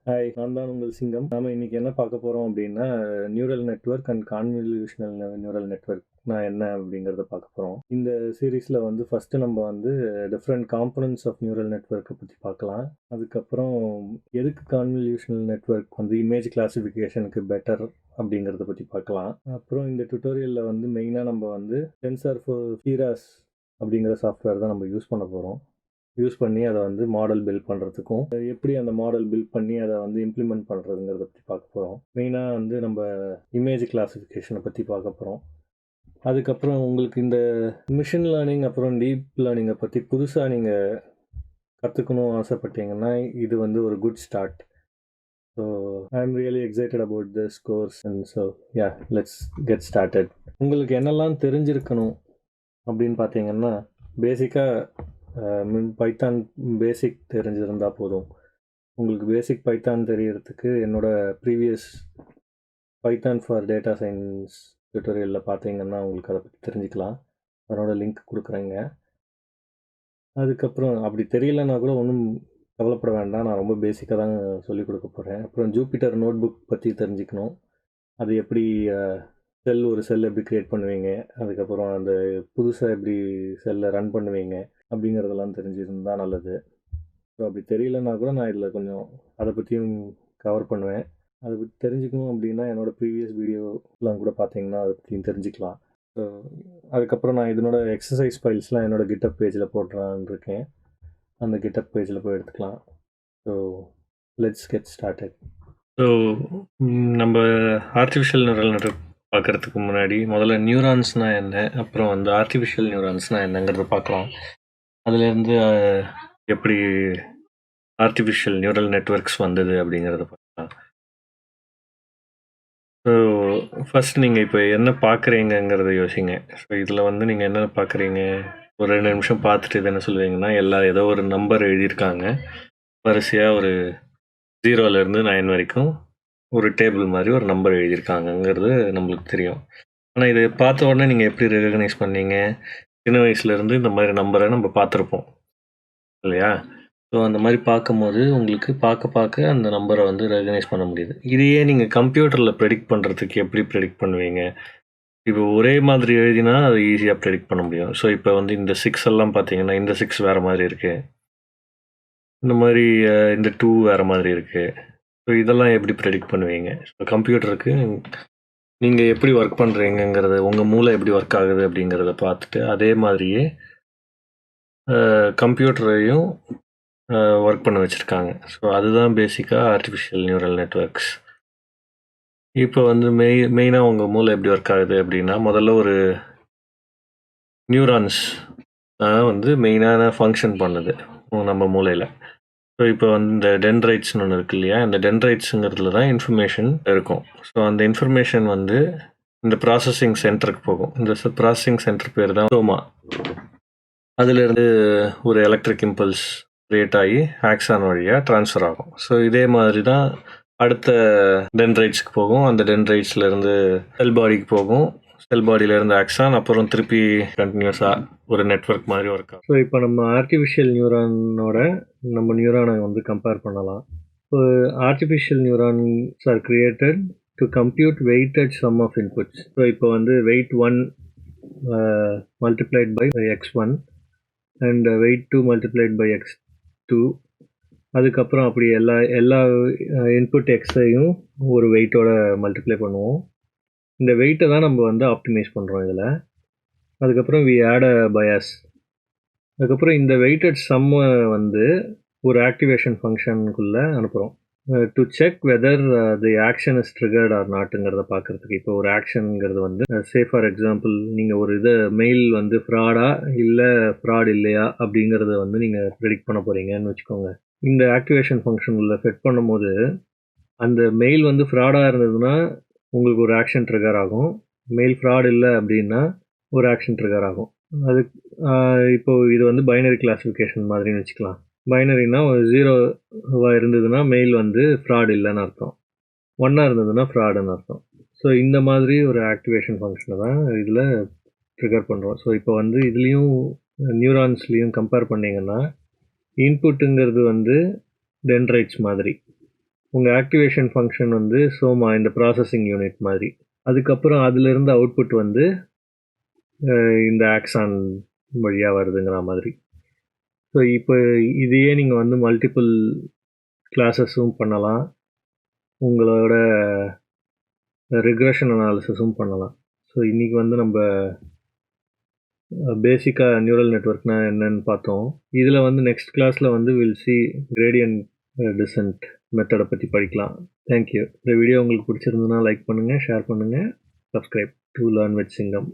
Hi, நான் தான் உங்கள் சிங்கம். நாம இன்னைக்கு என்ன பார்க்க போறோம் அப்படின்னா, நியூரல் நெட்வொர்க் அண்ட் கான்வல்யூஷனல் நியூரல் நெட்வொர்க்னா என்ன அப்படிங்கிறத பார்க்க போறோம். இந்த சீரீஸ்ல வந்து ஃபர்ஸ்ட் நம்ம வந்து டிஃப்ரெண்ட் காம்பனன்ட்ஸ் ஆஃப் நியூரல் நெட்வொர்க்கை பற்றி பார்க்கலாம். அதுக்கப்புறம் எதுக்கு கான்வல்யூஷனல் நெட்வொர்க் வந்து இமேஜ் கிளாசிஃபிகேஷனுக்கு பெட்டர் அப்படிங்கிறத பற்றி பார்க்கலாம். அப்புறம் இந்த டுட்டோரியலில் வந்து மெயினாக நம்ம வந்து சென்சார் ஃபார் கீராஸ் அப்படிங்கிற சாஃப்ட்வேர் தான் நம்ம யூஸ் பண்ண போகிறோம். யூஸ் பண்ணி அதை வந்து மாடல் பில்ட் பண்ணுறதுக்கும் எப்படி அந்த மாடல் பில்ட் பண்ணி அதை வந்து இம்ப்ளிமெண்ட் பண்ணுறதுங்கிறத பற்றி பார்க்க போகிறோம். மெயினாக வந்து நம்ம இமேஜ் கிளாஸிஃபிகேஷனை பற்றி பார்க்க போகிறோம். அதுக்கப்புறம் உங்களுக்கு இந்த மிஷின் லேர்னிங் அப்புறம் டீப் லேர்னிங்கை பற்றி புதுசாக நீங்கள் கற்றுக்கணும் ஆசைப்பட்டீங்கன்னா இது வந்து ஒரு good start. So I am really excited about this course and so yeah let's get started. உங்களுக்கு என்னெல்லாம் தெரிஞ்சிருக்கணும் அப்படின்னு பார்த்தீங்கன்னா, பேசிக்காக பைத்தான் பேசிக் தெரிஞ்சிருந்தால் போதும். உங்களுக்கு பேசிக் பைத்தான் தெரியறதுக்கு என்னோடய previous Python for data science டுட்டோரியலில் பார்த்தீங்கன்னா உங்களுக்கு அதை பற்றி தெரிஞ்சுக்கலாம். அதனோட லிங்க் கொடுக்குறேங்க. அதுக்கப்புறம் அப்படி தெரியலன்னா கூட ஒன்றும் கவலைப்பட வேண்டாம், நான் ரொம்ப பேசிக்காக தான் சொல்லிக் கொடுக்க போகிறேன். அப்புறம் ஜூபிட்டர் நோட் புக் பற்றி தெரிஞ்சுக்கணும். அது எப்படி ஒரு செல் எப்படி க்ரியேட் பண்ணுவீங்க, அதுக்கப்புறம் அந்த புதுசாக எப்படி செல்லை ரன் பண்ணுவீங்க அப்படிங்கிறதெல்லாம் தெரிஞ்சிருந்தால் நல்லது. ஸோ அப்படி தெரியலன்னா கூட நான் இதில் கொஞ்சம் அதை பற்றியும் கவர் பண்ணுவேன். அதை பற்றி தெரிஞ்சுக்கணும் அப்படின்னா என்னோடய ப்ரீவியஸ் வீடியோலாம் கூட பார்த்தீங்கன்னா அதை பற்றியும் தெரிஞ்சுக்கலாம். ஸோ அதுக்கப்புறம் நான் இதனோட எக்ஸசைஸ் ஃபைல்ஸ்லாம் என்னோடய கிட்டப் பேஜில் போட்டுறான்னு இருக்கேன். அந்த கிட்டப் பேஜில் போய் எடுத்துக்கலாம். So let's get started. So நம்ம ஆர்டிஃபிஷியல் நியூரல் நெட்வொர்க் பார்க்குறதுக்கு முன்னாடி முதல்ல நியூரான்ஸ்னால் என்ன, அப்புறம் வந்து ஆர்டிஃபிஷியல் நியூரான்ஸ்னால் என்னங்கிறத பார்க்கலாம். அதுலேருந்து எப்படி ஆர்டிஃபிஷியல் நியூரல் நெட்வொர்க்ஸ் வந்தது அப்படிங்கிறத பார்க்கலாம். ஸோ ஃபஸ்ட் நீங்கள் இப்போ என்ன பார்க்குறீங்கிறத யோசிங்க. ஸோ இதில் வந்து நீங்கள் என்ன பார்க்குறீங்க, ஒரு 2 நிமிஷம் பார்த்துட்டு இது என்ன சொல்லுவீங்கன்னா, ஏதோ ஒரு நம்பர் எழுதியிருக்காங்க வரிசையாக, ஒரு 0லேருந்து 9 வரைக்கும் ஒரு டேபிள் மாதிரி ஒரு நம்பர் எழுதியிருக்காங்கங்கிறது நம்மளுக்கு தெரியும். ஆனால் இதை பார்த்த உடனே நீங்கள் எப்படி ரெகக்னைஸ் பண்ணீங்க? சின்ன வயசுலேருந்து இந்த மாதிரி நம்பரை நம்ம பார்த்துருப்போம் இல்லையா? ஸோ அந்த மாதிரி பார்க்கும்போது உங்களுக்கு பார்க்க அந்த நம்பரை வந்து ரெகக்னைஸ் பண்ண முடியுது. இதையே நீங்கள் கம்ப்யூட்டரில் ப்ரெடிக்ட் பண்ணுறதுக்கு எப்படி ப்ரெடிக்ட் பண்ணுவீங்க? இப்போ ஒரே மாதிரி எழுதினா அதை ஈஸியாக ப்ரெடிக்ட் பண்ண முடியும். ஸோ இப்போ வந்து இந்த 6 எல்லாம் பார்த்தீங்கன்னா இந்த 6 வேறு மாதிரி இருக்குது, இந்த மாதிரி இந்த 2 வேறு மாதிரி இருக்குது. ஸோ இதெல்லாம் எப்படி ப்ரெடிக்ட் பண்ணுவீங்க? ஸோ கம்ப்யூட்டருக்கு நீங்கள் எப்படி ஒர்க் பண்ணுறீங்கிறத, உங்கள் மூளை எப்படி ஒர்க் ஆகுது அப்படிங்கிறத பார்த்துட்டு அதே மாதிரியே கம்ப்யூட்டரையும் ஒர்க் பண்ண வச்சுருக்காங்க. ஸோ அதுதான் பேசிக்காக ஆர்டிஃபிஷியல் நியூரல் நெட்வொர்க்ஸ். இப்போ வந்து மெயினாக உங்கள் மூளை எப்படி ஒர்க் ஆகுது அப்படின்னா, முதல்ல ஒரு நியூரான்ஸ் வந்து மெயினான ஃபங்க்ஷன் பண்ணுது நம்ம மூளையில். ஸோ இப்போ வந்து இந்த டென்ட்ரைட்ஸ்னு ஒன்று இருக்கு இல்லையா, இந்த டென்ட்ரைட்ஸுங்கிறதுல தான் இன்ஃபர்மேஷன் இருக்கும். ஸோ அந்த இன்ஃபர்மேஷன் வந்து இந்த ப்ராசஸிங் சென்டருக்கு போகும். இந்த ப்ராசஸிங் சென்டர் பேர் தான் சோமா. அதிலிருந்து ஒரு எலக்ட்ரிக் இம்பல்ஸ் கிரியேட் ஆகி ஆக்சான் வழியாக ட்ரான்ஸ்ஃபர் ஆகும். ஸோ இதே மாதிரி தான் அடுத்த டென்ட்ரைட்ஸ்க்கு போகும். அந்த டென்ட்ரைட்ஸ்லேருந்து செல் பாடிக்கு போகும். செல் பாடியிலேருந்து ஆக்சான், அப்புறம் திருப்பி கண்டினியூஸாக ஒரு நெட்வொர்க் மாதிரி ஒர்க் ஆகும். ஸோ இப்போ நம்ம ஆர்டிஃபிஷியல் நியூரானோட நம்ம நியூரானை வந்து கம்பேர் பண்ணலாம். So artificial neurons are created to compute weighted sum of inputs. So இப்போ வந்து weight 1 multiplied by x1 and weight 2 multiplied by x2. அதுக்கப்புறம் அப்படி எல்லா இன்புட் எக்ஸையும் ஒரு வெயிட்டோட மல்டிப்ளை பண்ணுவோம். இந்த வெயிட்டை தான் நம்ம வந்து ஆப்டிமைஸ் பண்ணுறோம் இதில். அதுக்கப்புறம் வி ஆட் அ பயாஸ். அதுக்கப்புறம் இந்த வெயிட்டட் சம்மை வந்து ஒரு ஆக்டிவேஷன் ஃபங்க்ஷனுக்குள்ளே அனுப்புகிறோம் to check whether the action is triggered or நாட்டுங்கிறத பார்க்குறதுக்கு. இப்போ ஒரு ஆக்ஷனுங்கிறது வந்து ஃபார் எக்ஸாம்பிள் நீங்கள் ஒரு மெயில் வந்து ஃப்ராடா இல்லை ஃப்ராட் இல்லையா அப்படிங்கிறத வந்து நீங்கள் ப்ரெடிக்ட் பண்ண போகிறீங்கன்னு வச்சுக்கோங்க. இந்த ஆக்டிவேஷன் ஃபங்க்ஷன் உள்ள செட் பண்ணும்போது அந்த மெயில் வந்து ஃப்ராடாக இருந்ததுன்னா உங்களுக்கு ஒரு ஆக்ஷன் ட்ரிகர் ஆகும். மெயில் ஃப்ராட் இல்லை அப்படின்னா ஒரு ஆக்ஷன் ட்ரிகர் ஆகும். அது இப்போது இது வந்து பைனரி கிளாஸிஃபிகேஷன் மாதிரின்னு வச்சுக்கலாம். பைனரினா 0 இருந்ததுன்னா மெயில் வந்து ஃப்ராட் இல்லைன்னு அர்த்தம், 1 இருந்ததுன்னா ஃப்ராடுன்னு அர்த்தம். ஸோ இந்த மாதிரி ஒரு ஆக்டிவேஷன் ஃபங்க்ஷனை தான் இதில் ட்ரிகர் பண்ணுறோம். ஸோ இப்போ வந்து இதுலேயும் நியூரான்ஸ்லேயும் கம்பேர் பண்ணிங்கன்னா இன்புட்டுங்கிறது வந்து டென்ட்ரைட்ஸ் மாதிரி உங்கள் ஆக்டிவேஷன் ஃபங்க்ஷன் வந்து சோமா இந்த ப்ராசஸிங் யூனிட் மாதிரி. அதுக்கப்புறம் அதிலிருந்து அவுட்புட் வந்து இந்த ஆக்சான் வழியாக வருதுங்கிற மாதிரி. ஸோ இப்போ இதையே நீங்கள் வந்து மல்டிபிள் கிளாஸஸும் பண்ணலாம், உங்களோட ரிக்ரெஷன் அனாலிசிஸும் பண்ணலாம். ஸோ இன்றைக்கி வந்து நம்ம பேசிக்காக நியூரல் நெட்வொர்க்னா என்னன்னு பார்த்தோம். இதில் வந்து நெக்ஸ்ட் கிளாஸில் வந்து வில் சி கிரேடியன்ட் டிசன்ட் மெத்தடை பற்றி படிக்கலாம். தேங்க்யூ. இந்த வீடியோ உங்களுக்கு பிடிச்சிருந்ததுன்னா லைக் பண்ணுங்கள், ஷேர் பண்ணுங்கள், சப்ஸ்கிரைப் டு லேர்ன் வித் சிங்கம்.